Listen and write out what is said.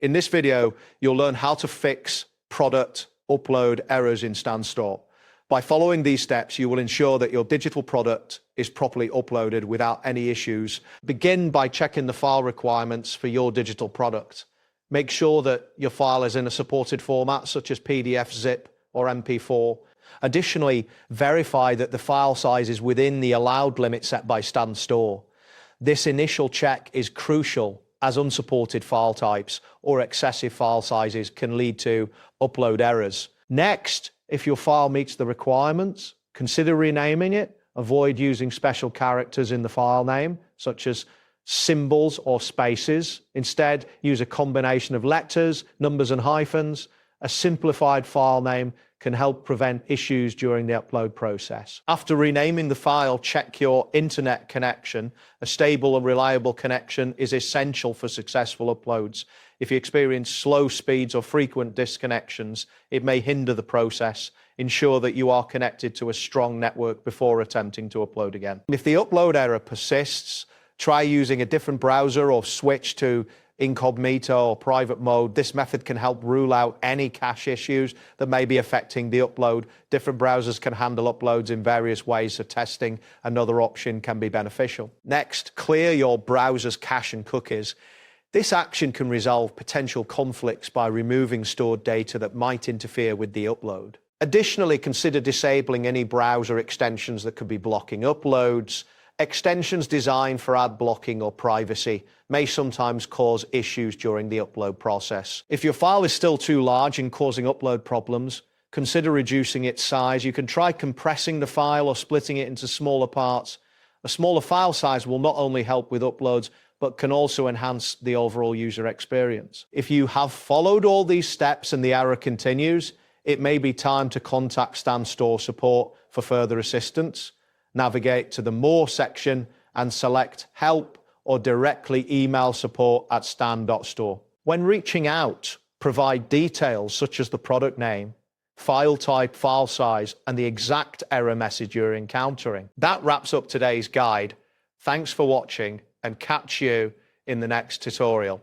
In this video, you'll learn how to fix product upload errors in StanStore. By following these steps, you will ensure that your digital product is properly uploaded without any issues. Begin by checking the file requirements for your digital product. Make sure that your file is in a supported format such as PDF, zip, or MP4. Additionally, verify that the file size is within the allowed limit set by StanStore. This initial check is crucial, as unsupported file types or excessive file sizes can lead to upload errors. Next, if your file meets the requirements, consider renaming it. Avoid using special characters in the file name, such as symbols or spaces. Instead, use a combination of letters, numbers, and hyphens. A simplified file name can help prevent issues during the upload process. After renaming the file, check your internet connection. A stable and reliable connection is essential for successful uploads. If you experience slow speeds or frequent disconnections, it may hinder the process. Ensure that you are connected to a strong network before attempting to upload again. If the upload error persists, try using a different browser or switch to incognito or private mode. This method can help rule out any cache issues that may be affecting the upload. Different browsers can handle uploads in various ways, so testing another option can be beneficial. Next, clear your browser's cache and cookies. This action can resolve potential conflicts by removing stored data that might interfere with the upload. Additionally, consider disabling any browser extensions that could be blocking uploads. Extensions designed for ad blocking or privacy may sometimes cause issues during the upload process. If your file is still too large and causing upload problems, consider reducing its size. You can try compressing the file or splitting it into smaller parts. A smaller file size will not only help with uploads, but can also enhance the overall user experience. If you have followed all these steps and the error continues, it may be time to contact StanStore support for further assistance. Navigate to the More section and select Help or directly email support@stan.store. When reaching out, provide details such as the product name, file type, file size, and the exact error message you're encountering. That wraps up today's guide. Thanks for watching and catch you in the next tutorial.